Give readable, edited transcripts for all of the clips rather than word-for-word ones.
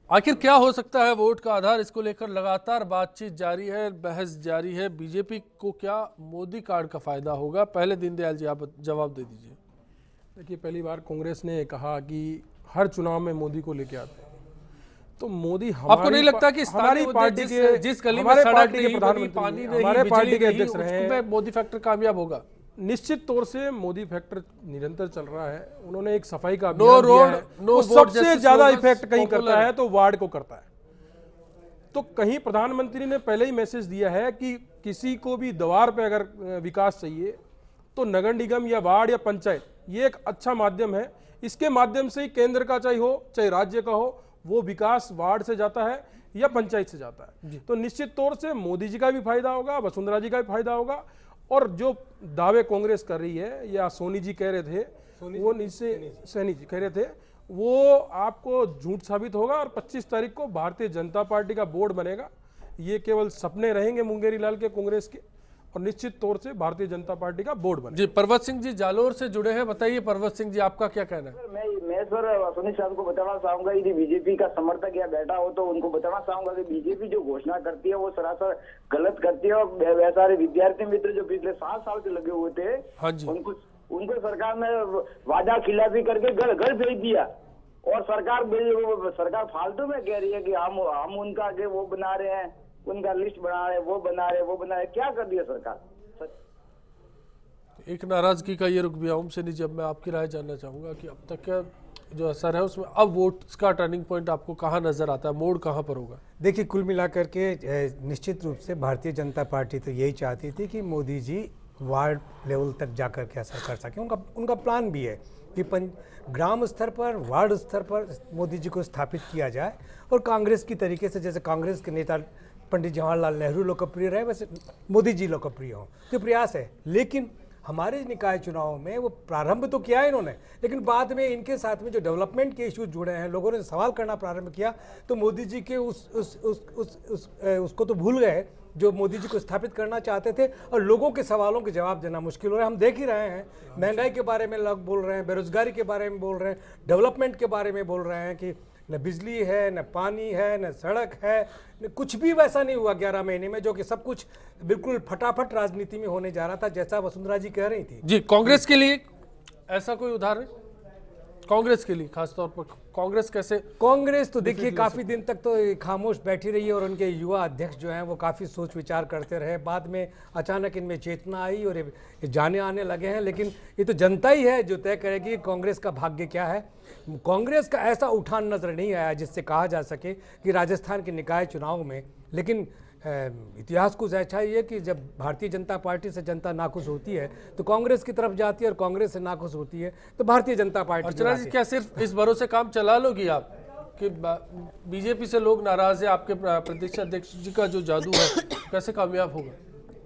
आखिर क्या हो सकता है वोट का आधार, इसको लेकर लगातार बातचीत जारी है, बहस जारी है। बीजेपी को क्या मोदी कार्ड का फायदा होगा? पहले दीनदयाल जी आप जवाब दे दीजिए। देखिए, पहली बार कांग्रेस ने कहा कि हर चुनाव में मोदी को लेके आते हैं, तो मोदी आपको नहीं लगता कि हमारी पार्टी के जिस गली में सड़क नहीं बनी, पानी नहीं, हमारे पार्टी बिजली के नहीं, अध्यक्ष रहे उसमें मोदी फैक्टर कामयाब होगा? निश्चित तौर से मोदी फैक्टर निरंतर चल रहा है। उन्होंने एक सफाई का नो अभियान दिया रोड, है। नो वो वोट सबसे जैसे ज्यादा स्लोगन्स इफेक्ट कहीं पॉपुलर करता है। है तो वार्ड को करता है। तो कहीं प्रधानमंत्री ने पहले ही मैसेज दिया है कि किसी को भी द्वार पे अगर विकास चाहिए तो नगर निगम या वार्ड या पंचायत ये एक अच्छा माध्यम है। इसके माध्यम से ही केंद्र का चाहे राज्य का हो, वो विकास वार्ड से जाता है या पंचायत से जाता है। तो निश्चित तौर से मोदी जी का भी फायदा होगा, वसुंधरा जी का भी फायदा होगा। और जो दावे कांग्रेस कर रही है या सोनी जी कह रहे थे, वो सैनी जी कह रहे थे, वो आपको झूठ साबित होगा। और 25 तारीख को भारतीय जनता पार्टी का बोर्ड बनेगा। ये केवल सपने रहेंगे मुंगेरी लाल के कांग्रेस के, और निश्चित तौर से भारतीय जनता पार्टी का बोर्ड बनेगा। जी, पर्वत सिंह जी जालोर से जुड़े हैं, बताइए पर्वत सिंह जी आपका क्या कहना है? मैं सर सोनी साहब को बताना चाहूंगा, यदि बीजेपी का समर्थक या बैठा हो तो उनको बताना चाहूंगा कि बीजेपी जो घोषणा करती है वो सरासर गलत करती है। और वह सारे विद्यार्थी मित्र जो पिछले 7 साल से लगे हुए थे, हाँ जी, उनको सरकार ने वादा खिलाफी करके घर भेज दिया। और सरकार फालतू में कह रही है कि हम उनका आगे वो बना रहे हैं, उनका लिस्ट बना रहे, वो बना रहे। क्या कर दिया सरकार? एक नाराजगी का ये रुख भी ओम सैनी जी, अब मैं आपकी राय जानना चाहूंगा कि अब तक का जो असर है उसमें अब वोट्स का टर्निंग पॉइंट आपको कहाँ नजर आता है, मोड़ कहाँ पर होगा? देखिए, कुल मिलाकर के निश्चित रूप से भारतीय जनता पार्टी तो यही चाहती थी कि मोदी जी वार्ड लेवल तक जाकर के असर कर सकें। उनका प्लान भी है कि ग्राम स्तर पर, वार्ड स्तर पर मोदी जी को स्थापित किया जाए। और कांग्रेस की तरीके से, जैसे कांग्रेस के नेता पंडित जवाहरलाल नेहरू लोकप्रिय रहे, वैसे मोदी जी लोकप्रिय हों, तो प्रयास है। लेकिन हमारे निकाय चुनाव में वो प्रारंभ तो किया है इन्होंने, लेकिन बाद में इनके साथ में जो डेवलपमेंट के इश्यूज जुड़े हैं, लोगों ने सवाल करना प्रारंभ किया, तो मोदी जी के उसको तो भूल गए जो मोदी जी को स्थापित करना चाहते थे। और लोगों के सवालों के जवाब देना मुश्किल हो रहा है। हम देख ही रहे हैं, महंगाई के बारे में लोग बोल रहे हैं, बेरोजगारी के बारे में बोल रहे हैं, डेवलपमेंट के बारे में बोल रहे हैं कि न बिजली है, न पानी है, न सड़क है, न कुछ भी वैसा नहीं हुआ 11 महीने में, जो कि सब कुछ बिल्कुल फटाफट राजनीति में होने जा रहा था, जैसा वसुंधरा जी कह रही थी। जी, कांग्रेस के लिए ऐसा कोई उदाहरण? कांग्रेस के लिए खासतौर पर कांग्रेस कैसे? कांग्रेस तो देखिए काफी दिन तक तो खामोश बैठी रही है, और उनके युवा अध्यक्ष जो हैं वो काफी सोच विचार करते रहे। बाद में अचानक इनमें चेतना आई और ये जाने आने लगे हैं। लेकिन ये तो जनता ही है जो तय करेगी कांग्रेस का भाग्य क्या है। कांग्रेस का ऐसा उठान नजर नहीं आया जिससे कहा जा सके कि राजस्थान के निकाय चुनाव में, लेकिन इतिहास कुछ ऐसा ही है कि जब भारतीय जनता पार्टी से जनता नाखुश होती है तो कांग्रेस की तरफ जाती है, और कांग्रेस से नाखुश होती है तो भारतीय जनता पार्टी। अर्चना जी, क्या सिर्फ इस भरोसे काम चला लोगी आप कि बीजेपी से लोग नाराज है? आपके प्रदेश अध्यक्ष जी का जो जादू है कैसे कामयाब होगा?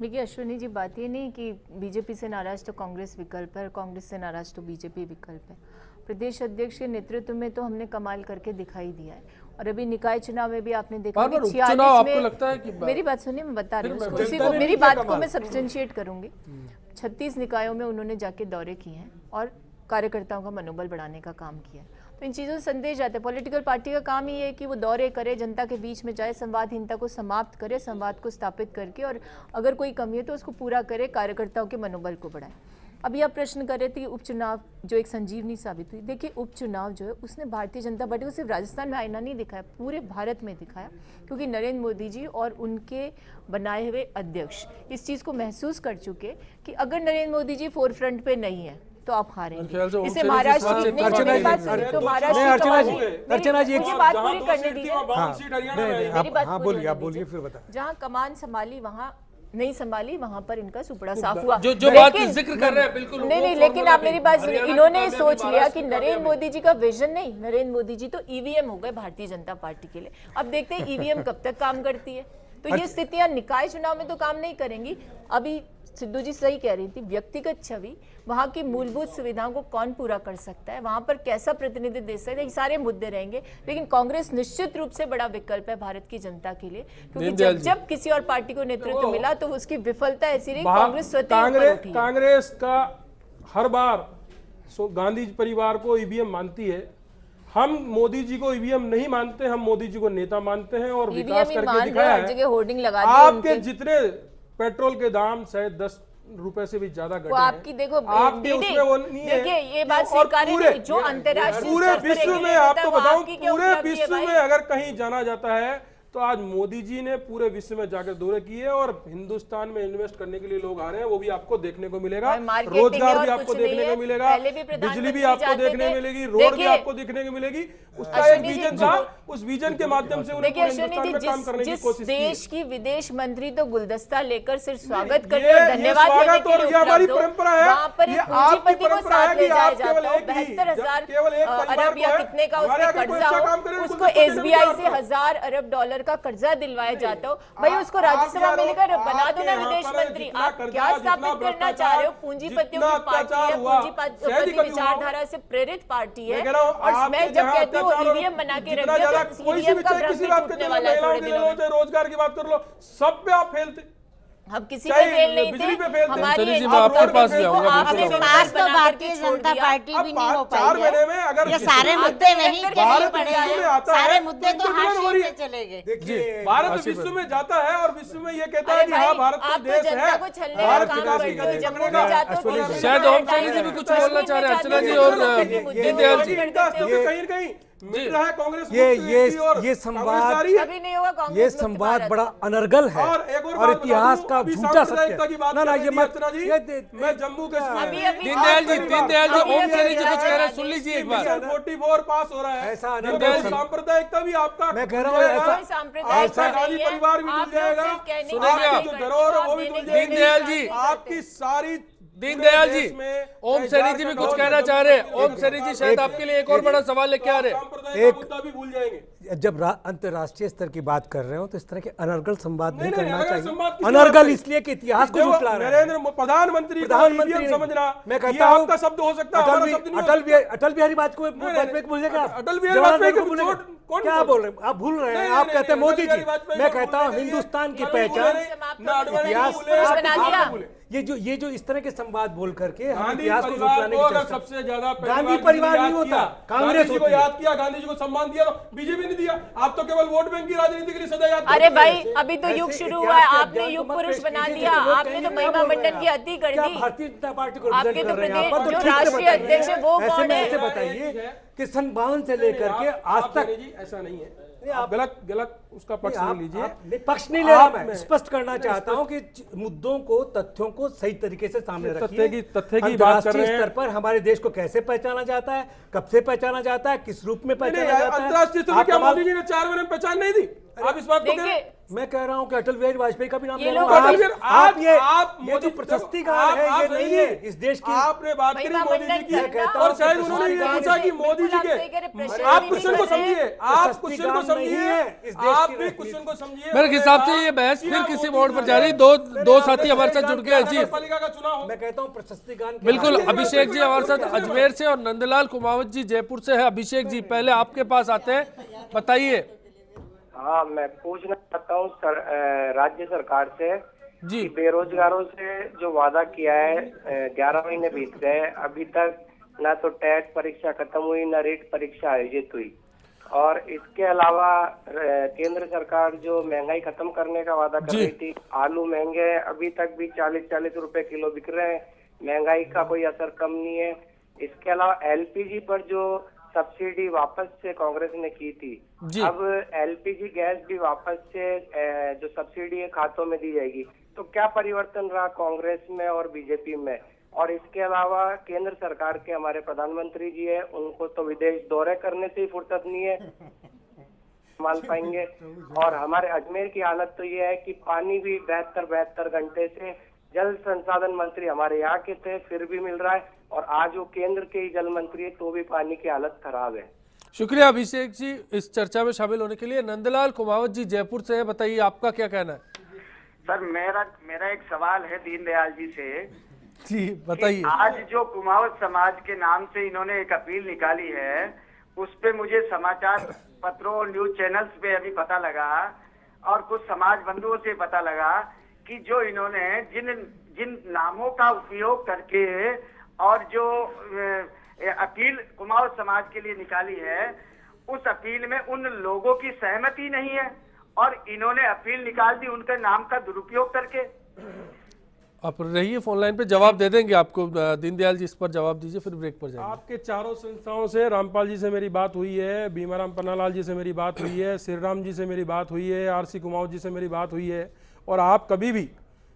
देखिए अश्विनी जी, बात ये नहीं कि बीजेपी से नाराज तो कांग्रेस विकल्प है, कांग्रेस से नाराज तो बीजेपी विकल्प है। प्रदेश अध्यक्ष के नेतृत्व में तो हमने कमाल करके दिखाई दिया है। और अभी निकाय चुनाव में भी आपने देखा कि 46 में, लगता है कि मेरी बात सुनिए, मैं बता रही हूँ उसी को, मेरी बात को मैं सब्सटेंशिएट करूंगी। 36 निकायों में उन्होंने जाके दौरे किए हैं और कार्यकर्ताओं का मनोबल बढ़ाने का काम किया है। तो इन चीज़ों से संदेश जाते हैं। पॉलिटिकल पार्टी का काम ही है कि वो दौरे करे, जनता के बीच में जाए, संवादहीनता को समाप्त करे, संवाद को स्थापित करके, और अगर कोई कमी है तो उसको पूरा करे, कार्यकर्ताओं के मनोबल को बढ़ाए। अभी आप प्रश्न कर रहे थे कि उपचुनाव जो एक संजीवनी साबित हुई। देखिए, उपचुनाव जो है उसने भारतीय जनता पार्टी को सिर्फ राजस्थान में आईना नहीं दिखाया, पूरे भारत में दिखाया। क्योंकि नरेंद्र मोदी जी और उनके बनाए हुए अध्यक्ष इस चीज़ को महसूस कर चुके कि अगर नरेंद्र मोदी जी फोर फ्रंट पे नहीं है तो आप हारेंगे। इसे महाराष्ट्र की बात पूरी करने दीजिए। आप बोलिए फिर बता। जहाँ कमान संभाली वहाँ नहीं संभाली, वहां पर इनका सुपड़ा साफ हुआ। जो बात जिक्र कर रहे हैं बिल्कुल नहीं, लेकिन आप मेरी बात सुनिए। इन्होंने सोच लिया कि नरेंद्र मोदी जी का विजन नहीं, नरेंद्र मोदी जी तो ईवीएम हो गए भारतीय जनता पार्टी के लिए। अब देखते हैं ईवीएम कब तक काम करती है। तो ये स्थितियां निकाय चुनाव में तो काम नहीं करेंगी। अभी सिद्धू जी सही कह रही थी, व्यक्तिगत छवि, वहां की मूलभूत सुविधाओं को कौन पूरा कर सकता है, वहां पर कैसा प्रतिनिधित्व दे सकता है, ये सारे मुद्दे रहेंगे। लेकिन कांग्रेस निश्चित रूप से बड़ा विकल्प है भारत की जनता के लिए, क्योंकि जब किसी और पार्टी को नेतृत्व मिला तो उसकी विफलता ऐसी रही, कांग्रेस स्वतः कांग्रेस का हर बार गांधी परिवार को ईवीएम मानती है। हम मोदी जी को ईवीएम नहीं मानते, हम मोदी जी को नेता मानते हैं और विकास करके दिखाया हर जगह होर्डिंग लगा दी आपके उनके। जितने पेट्रोल के दाम शायद 10 रुपए से भी ज्यादा घटे वो आपकी देखो आपके उसमें वो नहीं है। देखिए ये बात और स्वीकार्य नहीं, जो अंतर्राष्ट्रीय पूरे स्तर पर विश्व में regulate आपको होता है, वो बताऊं, आपकी क्या पूरे उपलब्धि है विश्व भाई? में अगर कहीं जाना जाता है तो आज मोदी जी ने पूरे विश्व में जाकर दौरे किए और हिंदुस्तान में इन्वेस्ट करने के लिए लोग आ रहे हैं, वो भी आपको देखने को मिलेगा। भाई, मार्केटिंग रोजगार है भी और आपको कुछ देखने नहीं को है। मिलेगा, पहले भी प्रधानमंत्री बिजली भी आपको जाते देखने थे। को मिलेगी, रोड भी देखिए, आपको देखने को मिलेगी। उसका एक अश्विनी जी, विजन था, उस विजन के माध्यम से उन्होंने देखिए पूरे अश्विनी हिंदुस्तान जी, में काम करने की जिस कोशिश की। देश की विदेश मंत्री तो गुलदस्ता लेकर सिर्फ स्वागत करके ये और धन्यवाद देने स्वागत के और लिए ये हमारी उपलब्ध हो, परंपरा है, वहाँ पर ये एक आपकी पूंजीपति को परंपरा है साथ कि ले जाया आप जाता केवल हो, एक ही, 72,000 केवल एक परिवार अरब या को है, कितने का हमारे उसमें आगे कोई कर्जा अच्छा हो, काम करे, उसको उनको तो देने SBI में से क्या 1000 अरब डॉलर का कर्जा दिलवाया जाता हो, भाई उसको आप राज्यसभा यार, में लेकर बना दो ना आपके विदेश यहाँ पर मंत्री। जितना आप कर्जा, क्या जितना स्थापित करना चाह रहे हो? पूंजीपतियों जितना की पार्टी है, अत्याचार हुआ, पूंजीपति शायद ही कभी हुआ। विचारधारा से प्रेरित पार्टी है। मैं कह रहा हूं, और आपके मैं जब जहां कहती हूँ अत्याचार और ईवीएम बना के रख जितना दिया ज्यादा तो कोई सी ईवीएम भी का चाहे भ्रम किसी भी बात के टूटने चलो, वाला है महिलाओं थोड़े के ले दिनों लो, में। चाहे रोजगार की बात कर लो, सब पे आप फेलते। हम किसी चाहे पे फेल नहीं बिजली पे थे, फेल थे। हमारी शैली जी, एक मैं आपके आपका पास भी बिल्कुल आऊंगा, आपने बिल्कुल विकास पास तो बना भारतीय करके छोड़ जनता दिया। पार्टी भी नहीं हो 4 पाई महीने है। में अगर ये सारे भारत मुद्दे वहीं के भारत नहीं पड़े विश्व में हैं, आता है, सारे मुद्दे तो तो हाशिए हो रही पे है। चले गए। देखिए भारत काशी विश्व पर। में जाता है और विश्व में ये कहता अरे है कि हाँ भाई, भारत आप तो तो देश जनता है, को छलने का भारत काम विकास करते की हो, गति जम्मू पकड़ेगा। में जाते हो तो शायद किसी शायद को ओम हटाने शैली जी भी के कुछ लिए बोलना चाह रहे हैं। कश्मीर में अर्चना जी जाते हो और तो किसी मुद्दे को दीनदयाल जी। छोड़ देते हो। कहीं न कहीं मिल रहा है कांग्रेस ये संवाद संवाद कभी नहीं होगा कांग्रेस ये मुक्त संवाद भारत। बड़ा अनर्गल है और एक और और बात इतिहास बता का दूं, अभी झूठा सांप्रदायिकता सत्य की बात ना ना कर ये रही थी मत अर्चना जी, मैं जम्मू कश्मीर अभी- में अभी- दीनदयाल जी, दीनदयाल जी, अभी- ओम अभी- शैली जी कुछ अभी- कह रहे हैं, सुन लीजिए एक बार। मिशन 44 पास हो रहा है, ऐसा देखो, दीनदयाल जी। सांप्रदायिकता भी आपका मैं कह रहा खुल हूं, जाएगा, कोई सांप्रदायिकता आपका गांधी नहीं है। परिवार भी आप मिल लोग जाएगा, सिर्फ कहने की सुनेंगे बात आप। जो करते हो, धरोहर है वो आप भी देने मिल की जाएगी। दीनदयाल जी, आपकी सारी दीनदयाल जी, पूरे देश में, ओम चाहे शैली जी भी झारखंड कुछ हो, कहना चाह रहे हैं। ओम शैली जी शायद आपके लिए एक और बड़ा सवाल लेके आ रहे हैं। सांप्रदायिक मुद्दा भी भूल जाएंगे। जब अंतर्राष्ट्रीय स्तर की बात कर रहे हो तो इस तरह के अनर्गल संवाद नहीं नहीं, करना अनर्गल संवाद चाहिए। किसी बात अनर्गल नहीं। इसलिए कि इतिहास को देखो, जुटला रहे हैं। नरेंद्र प्रधानमंत्री प्रधानमंत्री को समझना, मैं ये कहता हूं आपका शब्द हो सकता है, हमारा शब्द नहीं हो सकता। अटल बिहारी वाजपेयी नहीं, को भूलेगा, अटल बिहारी वाजपेयी को भूलेगा। कौन क्या बोल- बोल रहे हैं आप? भूल रहे हैं। नहीं, आप नहीं, कहते हैं नहीं, मोदी अटल जी, बिहारी वाजपेयी मैं को कहता हूँ भूलने के लिए हिंदुस्तान की अटल पहचान बिहारी समाप्त ना अडवाणी इतिहास को भूले, बना आप दिया। को भूले। ये जो इस तरह के संवाद बोल करके हम गांधी इतिहास को परिवार जुटलाने को की अगर चेष्टा। सबसे ज्यादा गांधी परिवार नहीं होता, कांग्रेस गांधी जी को होती है। याद किया, गांधी जी को सम्मान दिया, बीजेपी ने दिया। आप तो केवल वोट बैंक की राजनीति के लिए सदा याद अरे करते भाई हैं। अभी तो युग ऐसे शुरू इतिहास हुआ है, के आपने अध्ययन युग को मत पुरुष पेश बना कीजिए, दिया, जो लोग आपने कहेंगे तो क्या महिमा बोल रहे मंडन हैं की आप? हत्या कर क्या दी। भारतीय जनता पार्टी को आपके रिप्रेजेंट तो कर रहे हैं यहाँ प्रदेश- पर? तो जो ठीक से राष्ट्रीय बताइए। अध्यक्ष है, वो ऐसे कौन में है? ऐसे बताइए कि संभावना से लेकर के आज आप तक कह जी ऐसा नहीं है, नहीं, आप गलत उसका पक्ष आप- नहीं लीजिए। आप- नहीं, पक्ष नहीं ले रहा आप मैं में- स्पष्ट करना चाहता हूं कि मुद्दों को, तथ्यों को सही तरीके से सामने तथ्य रखिए। की बात कर अंतर्राष्ट्रीय रहे हैं। स्तर पर हमारे देश को कैसे पहचाना जाता है, कब से पहचाना जाता है, किस रूप में नहीं, पहचाना जाता है? अंतर्राष्ट्रीय स्तर पर आप क्या कमाल- मोदी जी ने 4 महीने में पहचान नहीं दी? आप इस बात को कह रहे हैं? देखिए मैं कह रहा हूं कि अटल बिहारी वाजपेयी का भी नाम ये ले रहा लोग हूं। अटल बिहारी- आप ये मोदी- जो प्रशस्ति देखो, गान है आप ये सही नहीं है इस देश की। आपने बात करी महिमा मोदी जी मंडन की, की कहता और हूं शायद कि उन्होंने ये प्रशस्ति पूछा कि गान मोदी जी बिल्कुल के आप सही कह रहे हैं, प्रशस्ति आप भी क्वेश्चन को कर रहे हैं। समझिए, आप प्रशस्ति क्वेश्चन को गान नहीं समझिए, है इस देश आप की भी राजनीति। क्वेश्चन को समझिए। मेरे हिसाब से ये बहस फिर किसी मोड़ पर जा रही है। दो साथी हमारे साथ जुड़ गए जी। पालिका का चुनाव मैं कहता हूं प्रशस्ति गान के बिल्कुल, बारे में- अभिषेक जी हमारे साथ अजमेर से और नंदलाल कुमावत जी जयपुर से है। अभिषेक जी पहले आपके पास आते हैं, बताइए हाँ, मैं पूछना चाहता हूँ राज्य सरकार से जी। कि बेरोजगारों से जो वादा किया है 11 महीने बीत गए, अभी तक ना तो टेट परीक्षा खत्म हुई, ना रीट परीक्षा आयोजित हुई, और इसके अलावा केंद्र सरकार जो महंगाई खत्म करने का वादा कर जी। रही थी, आलू महंगे हैं, अभी तक भी 40-40 रुपए किलो बिक रहे हैं, महंगाई का कोई असर कम नहीं है। इसके अलावा एलपीजी पर जो सब्सिडी वापस से कांग्रेस ने की थी, जी। अब एलपीजी गैस भी वापस से जो सब्सिडी है खातों में दी जाएगी। तो क्या परिवर्तन रहा कांग्रेस में और बीजेपी में? और इसके अलावा केंद्र सरकार के हमारे प्रधानमंत्री जी है, उनको तो विदेश दौरे करने से ही फुर्सत नहीं है, मान पाएंगे। और हमारे अजमेर की हालत तो ये है कि पानी भी 72 घंटे से, जल संसाधन मंत्री हमारे यहाँ के थे फिर भी मिल रहा है, और आज वो केंद्र के ही जल मंत्री है तो भी पानी की हालत खराब है। शुक्रिया अभिषेक जी इस चर्चा में शामिल होने के लिए। नंदलाल कुमावत जी जयपुर से है, बताइए आपका क्या कहना है? सर मेरा एक सवाल है दीनदयाल जी से। जी बताइए। आज जो कुमावत समाज के नाम से इन्होंने एक अपील निकाली है, उस पे मुझे समाचार पत्रों और न्यूज चैनल्स पे अभी पता लगा और कुछ समाज बंधुओं से पता लगा कि जो इन्होंने जिन नामों का उपयोग करके और जो अपील कुमावत समाज के लिए निकाली है, उस अपील में उन लोगों की सहमति नहीं है और इन्होंने अपील निकाल दी उनके नाम का दुरुपयोग करके। आप रहिए फोन लाइन पे, जवाब दे देंगे आपको। दीनदयाल जी इस पर जवाब दीजिए, फिर ब्रेक पर जाएंगे। आपके चारों संस्थाओं से रामपाल जी से मेरी बात हुई है, भीमाराम पन्नालाल जी से मेरी बात हुई है, श्री राम जी से मेरी बात हुई है, आरसी कुमावत जी से मेरी बात हुई है। और आप कभी भी,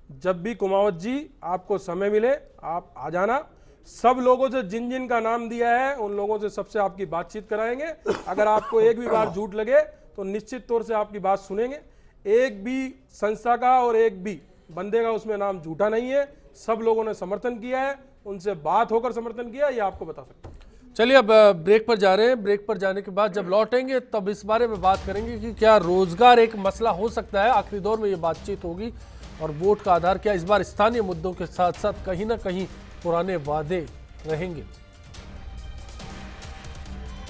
जब भी कुमावत जी आपको समय मिले आप आ जाना। सब लोगों से जिन जिन का नाम दिया है उन लोगों से सबसे आपकी बातचीत कराएंगे। अगर आपको एक भी बार झूठ लगे तो निश्चित तौर से आपकी बात सुनेंगे। एक भी संस्था का और एक भी बंदे का उसमें नाम झूठा नहीं है। सब लोगों ने समर्थन किया है, उनसे बात होकर समर्थन किया, ये आपको बता सकता हूं। चलिए अब ब्रेक पर जा रहे हैं। ब्रेक पर जाने के बाद जब लौटेंगे तब इस बारे में बात करेंगे कि क्या रोजगार एक मसला हो सकता है। आखिरी दौर में ये बातचीत होगी और वोट का आधार क्या इस बार स्थानीय मुद्दों के साथ साथ कहीं ना कहीं पुराने वादे रहेंगे।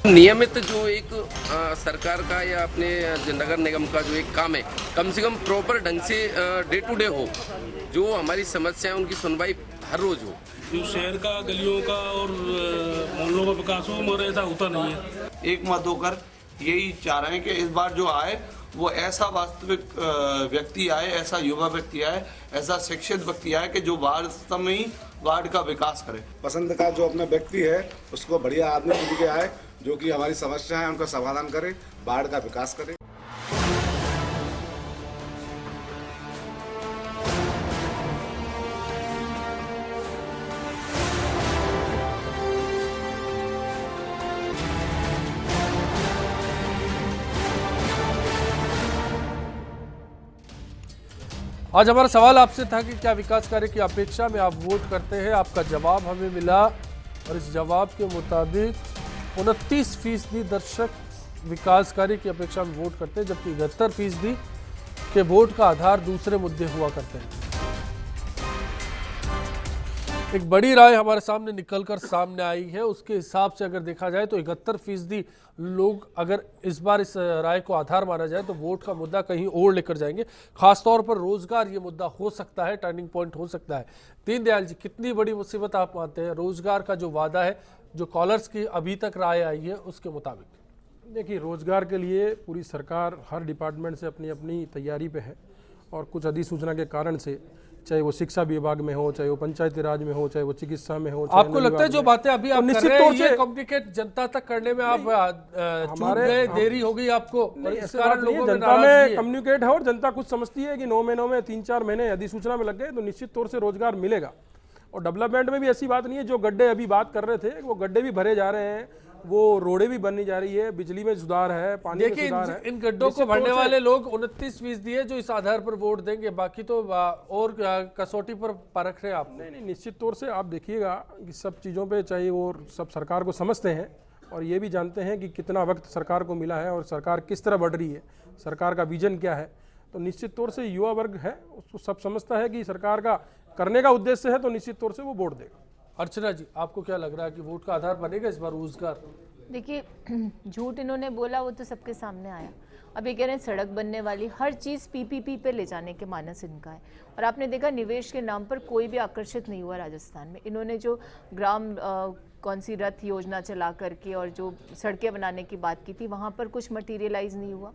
नियमित जो एक सरकार का या अपने नगर निगम का जो एक काम है, कम से कम प्रॉपर ढंग से डे टू डे हो, जो हमारी समस्या है उनकी सुनवाई हर रोज हो। जो शहर का, गलियों का और मोहल्लों का विकास हो, मगर ऐसा होता नहीं है। एक मत होकर यही चाह रहे हैं कि इस बार जो आए वो ऐसा वास्तविक व्यक्ति आए, ऐसा युवा व्यक्ति आए, ऐसा शिक्षित व्यक्ति आए कि जो वास्तव में ही वार्ड का विकास करे। पसंद का जो अपना व्यक्ति है उसको बढ़िया आदमी चुन के आए, जो कि हमारी समस्या है उनका समाधान करे, वार्ड का विकास करे। आज हमारा सवाल आपसे था कि क्या विकास कार्य की अपेक्षा में आप वोट करते हैं। आपका जवाब हमें मिला और इस जवाब के मुताबिक 29% दर्शक विकास कार्य की अपेक्षा में वोट करते हैं, जबकि 71% के वोट का आधार दूसरे मुद्दे हुआ करते हैं। एक बड़ी राय हमारे सामने निकलकर सामने आई है। उसके हिसाब से अगर देखा जाए तो 71% लोग अगर इस बार इस राय को आधार माना जाए तो वोट का मुद्दा कहीं और लेकर जाएंगे। खासतौर पर रोजगार ये मुद्दा हो सकता है, टर्निंग पॉइंट हो सकता है। दीनदयाल जी, कितनी बड़ी मुसीबत आप मानते हैं रोजगार का जो वादा है, जो कॉलर्स की अभी तक राय आई है उसके मुताबिक? देखिए, रोजगार के लिए पूरी सरकार हर डिपार्टमेंट से अपनी अपनी तैयारी पे है और कुछ अधिसूचना के कारण से, चाहे वो शिक्षा विभाग में हो, चाहे वो पंचायती राज में हो, चाहे वो चिकित्सा में हो, आपको लगता है जो बातें अभी आप कर रहे हैं ये कम्युनिकेट जनता तक करने में आप चूक गए, देरी हो गई आपको, और इस कारण लोगों में जनता में कम्युनिकेट है और जनता कुछ समझती है कि 9 महीनों में 3-4 महीने अधिसूचना में लग गए तो निश्चित तौर से रोजगार मिलेगा। और डेवलपमेंट में भी ऐसी बात नहीं है। जो गड्ढे अभी बात कर रहे थे वो गड्ढे भी भरे जा रहे हैं, वो रोडें भी बननी जा रही है, बिजली में सुधार है, पानी में सुधार है। इन गड्ढों को भरने वाले लोग 29% है जो इस आधार पर वोट देंगे, बाकी तो और कसौटी पर परख रहे हैं आप? नहीं, निश्चित तौर से आप देखिएगा कि सब चीज़ों पे, चाहे वो सब सरकार को समझते हैं और ये भी जानते हैं कि कितना वक्त सरकार को मिला है और सरकार किस तरह बढ़ रही है, सरकार का विजन क्या है। तो निश्चित तौर से युवा वर्ग है, उसको सब समझता है कि सरकार का करने का उद्देश्य है, तो निश्चित तौर से वो वोट देगा। अर्चना जी, आपको क्या लग रहा है कि वोट का आधार बनेगा इस बार रोजगार? देखिए, झूठ इन्होंने बोला वो तो सबके सामने आया। अब ये कह रहे हैं सड़क बनने वाली, हर चीज़ पीपीपी पे ले जाने के मानस इनका है। और आपने देखा निवेश के नाम पर कोई भी आकर्षित नहीं हुआ राजस्थान में। इन्होंने जो ग्राम कौन सी रथ योजना चला करके और जो सड़कें बनाने की बात की थी, वहाँ पर कुछ मटीरियलाइज नहीं हुआ।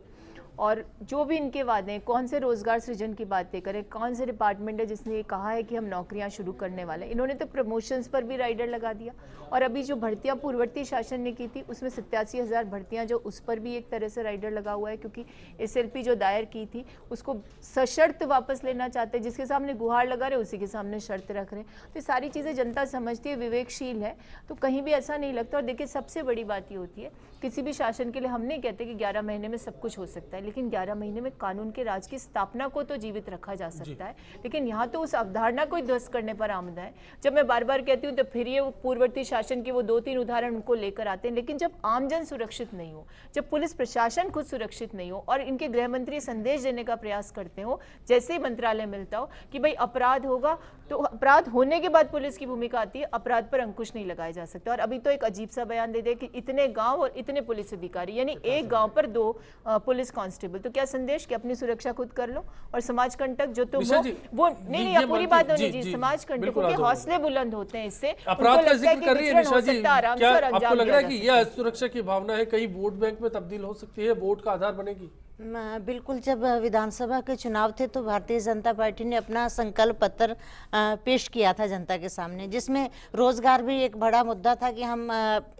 और जो भी इनके वादे हैं, कौन से रोजगार सृजन की बातें करें, कौन से डिपार्टमेंट है जिसने ये कहा है कि हम नौकरियां शुरू करने वाले हैं। इन्होंने तो प्रमोशंस पर भी राइडर लगा दिया। और अभी जो भर्तियां पूर्ववर्ती शासन ने की थी उसमें 87,000 भर्तियां, जो उस पर भी एक तरह से राइडर लगा हुआ है, क्योंकि SLP जो दायर की थी उसको सशर्त वापस लेना चाहते हैं। जिसके सामने गुहार लगा रहे उसी के सामने शर्त रख रहे हैं। तो ये सारी चीज़ें जनता समझती है, विवेकशील है, तो कहीं भी ऐसा नहीं लगता। और देखिए, सबसे बड़ी बात ये होती है किसी भी शासन के लिए, हम नहीं कहते कि 11 महीने में सब कुछ हो सकता है, लेकिन 11 महीने में कानून के राज की स्थापना को तो जीवित रखा जा सकता है। लेकिन यहाँ तो उस अवधारणा को ध्वस्त करने पर आमदा है। जब मैं बार बार कहती हूँ तो फिर ये पूर्ववर्ती शासन के वो 2-3 उदाहरण उनको लेकर आते हैं। लेकिन जब आमजन सुरक्षित नहीं हो, जब पुलिस प्रशासन खुद सुरक्षित नहीं हो और इनके गृह मंत्री संदेश देने का प्रयास करते हो, जैसे ही मंत्रालय मिलता हो कि भाई अपराध होगा, तो अपराध होने के बाद पुलिस की भूमिका आती है, अपराध पर अंकुश नहीं लगाया जा सकता है। और अभी तो एक अजीब सा बयान दे दिया कि इतने गांव और इतने पुलिस अधिकारी, यानी एक गांव पर 2 पुलिस कांस्टेबल। तो क्या संदेश कि अपनी सुरक्षा खुद कर लो, और समाज कंटक जो तो वो नहीं, आप पूरी बात होनी जी, समाज कंटकों के हौसले बुलंद होते हैं इससे। अपराध का जिक्र कर रही है निशा जी, क्या आपको लग रहा है कि यह सुरक्षा की भावना है कहीं वोट बैंक में तब्दील हो सकती है, वोट का आधार बनेगी? बिल्कुल, जब विधानसभा के चुनाव थे तो भारतीय जनता पार्टी ने अपना संकल्प पत्र पेश किया था जनता के सामने, जिसमें रोजगार भी एक बड़ा मुद्दा था कि हम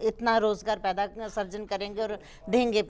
इतना रोजगार पैदा सर्जन करेंगे और देंगे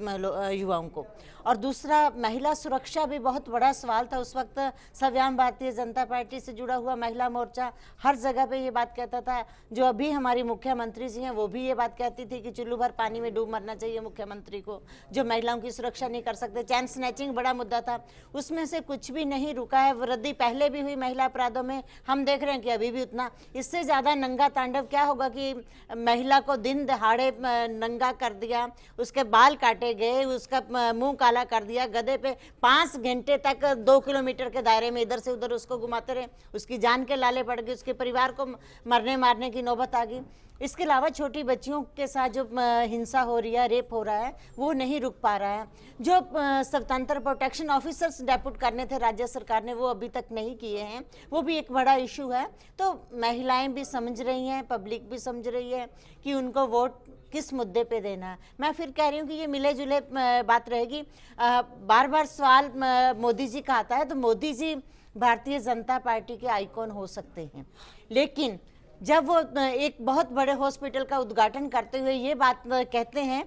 युवाओं को। और दूसरा, महिला सुरक्षा भी बहुत बड़ा सवाल था उस वक्त। सव्याम भारतीय जनता पार्टी से जुड़ा हुआ महिला मोर्चा हर जगह पे ये बात कहता था। जो अभी हमारी मुख्यमंत्री जी हैं वो भी ये बात कहती थी कि चुल्लू भर पानी में डूब मरना चाहिए मुख्यमंत्री को, जो महिलाओं की सुरक्षा नहीं कर सकते। चैन स्नैचिंग बड़ा मुद्दा था, उसमें से कुछ भी नहीं रुका है। वृद्धि पहले भी हुई महिला अपराधों में, हम देख रहे हैं कि अभी भी उतना। इससे ज़्यादा नंगा तांडव क्या होगा कि महिला को दिन दहाड़े नंगा कर दिया, उसके बाल काटे गए, उसका मुंह काला कर दिया, गधे पे 5 घंटे तक 2 किलोमीटर के दायरे में इधर से उधर उसको घुमाते रहे, उसकी जान के लाले पड़ गए, उसके परिवार को मरने मारने की नौबत आ गई। इसके अलावा छोटी बच्चियों के साथ जो हिंसा हो रही है, रेप हो रहा है, वो नहीं रुक पा रहा है। जो स्वतंत्र प्रोटेक्शन ऑफिसर्स डेप्यूट करने थे राज्य सरकार ने, वो अभी तक नहीं किए हैं, वो भी एक बड़ा इशू है। तो महिलाएं भी समझ रही हैं, पब्लिक भी समझ रही है कि उनको वोट किस मुद्दे पे देना है। मैं फिर कह रही हूँ कि ये मिले जुले बात रहेगी। बार बार सवाल मोदी जी का आता है, तो मोदी जी भारतीय जनता पार्टी के आइकॉन हो सकते हैं, लेकिन जब वो एक बहुत बड़े हॉस्पिटल का उद्घाटन करते हुए ये बात कहते हैं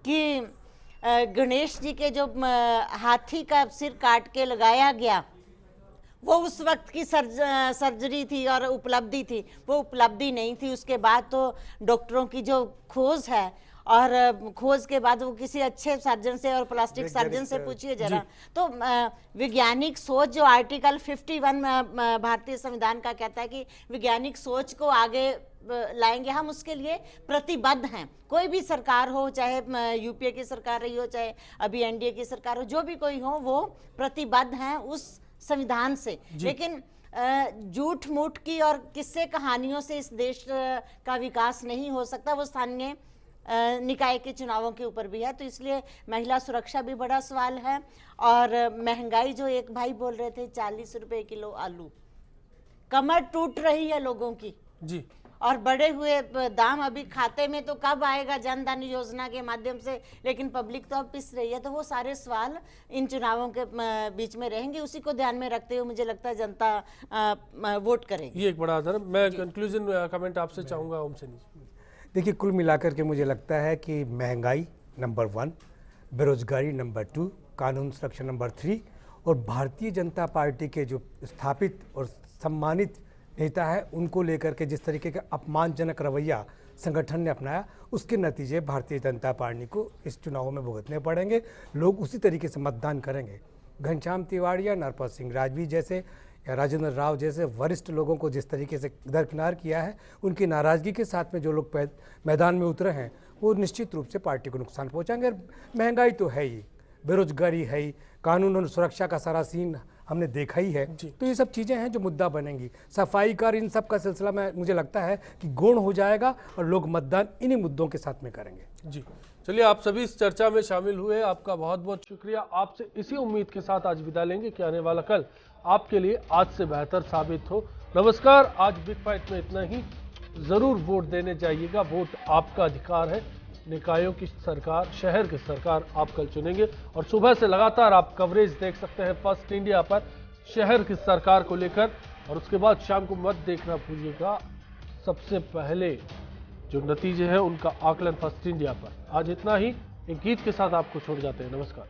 कि गणेश जी के जो हाथी का सिर काट के लगाया गया वो उस वक्त की सर्जरी थी और उपलब्धि थी, वो उपलब्धि नहीं थी। उसके बाद तो डॉक्टरों की जो खोज है, और खोज के बाद वो किसी अच्छे सर्जन से और प्लास्टिक सर्जन से पूछिए जरा, तो वैज्ञानिक सोच जो आर्टिकल 51 भारतीय संविधान का कहता है कि वैज्ञानिक सोच को आगे लाएंगे, हम उसके लिए प्रतिबद्ध हैं। कोई भी सरकार हो, चाहे यूपीए की सरकार रही हो, चाहे अभी एनडीए की सरकार हो, जो भी कोई हो, वो प्रतिबद्ध हैं उस संविधान से। लेकिन झूठ मूठ की और किस्से कहानियों से इस देश का विकास नहीं हो सकता। वो स्थानीय निकाय के चुनावों के ऊपर भी है। तो इसलिए महिला सुरक्षा भी बड़ा सवाल है। और महंगाई, जो एक भाई बोल रहे थे 40 रुपए किलो आलू, कमर टूट रही है लोगों की जी। और बढ़े हुए दाम अभी खाते में तो कब आएगा जन धन योजना के माध्यम से, लेकिन पब्लिक तो अब पिस रही है। तो वो सारे सवाल इन चुनावों के बीच में रहेंगे। उसी को ध्यान में रखते हुए मुझे लगता है जनता वोट करेगी। ये एक बड़ा आधार। मैं कंक्लूजन कमेंट आपसे चाहूँगा ओम सैनी जी। देखिए, कुल मिलाकर के मुझे लगता है कि महंगाई नंबर 1, बेरोजगारी नंबर 2, कानून सुरक्षा नंबर 3, और भारतीय जनता पार्टी के जो स्थापित और सम्मानित नेता है उनको लेकर के जिस तरीके का अपमानजनक रवैया संगठन ने अपनाया, उसके नतीजे भारतीय जनता पार्टी को इस चुनाव में भुगतने पड़ेंगे। लोग उसी तरीके से मतदान करेंगे। घनश्याम तिवारी या नरपत सिंह राजवी जैसे या राजेंद्र राव जैसे वरिष्ठ लोगों को जिस तरीके से दरकिनार किया है, उनकी नाराज़गी के साथ में जो लोग मैदान में उतरे हैं वो निश्चित रूप से पार्टी को नुकसान पहुँचाएंगे। महंगाई तो है ही, बेरोजगारी है ही, कानून और सुरक्षा का सारा सीन हमने देखा ही है। तो ये सब चीज़ें हैं जो मुद्दा बनेंगी। सफाई का, इन सब का सिलसिला में मुझे लगता है कि गौण हो जाएगा और लोग मतदान इन्हीं मुद्दों के साथ में करेंगे। जी चलिए, आप सभी इस चर्चा में शामिल हुए, आपका बहुत बहुत शुक्रिया। आपसे इसी उम्मीद के साथ आज विदा लेंगे कि आने वाला कल आपके लिए आज से बेहतर साबित हो। नमस्कार। आज बिग फाइट में इतना ही। जरूर वोट देने जाइएगा, वोट आपका अधिकार है। निकायों की सरकार, शहर की सरकार आप कल चुनेंगे। और सुबह से लगातार आप कवरेज देख सकते हैं फर्स्ट इंडिया पर शहर की सरकार को लेकर, और उसके बाद शाम को मत देखना भूलिएगा सबसे पहले जो नतीजे हैं उनका आकलन फर्स्ट इंडिया पर। आज इतना ही। एक गीत के साथ आपको छोड़ जाते हैं। नमस्कार।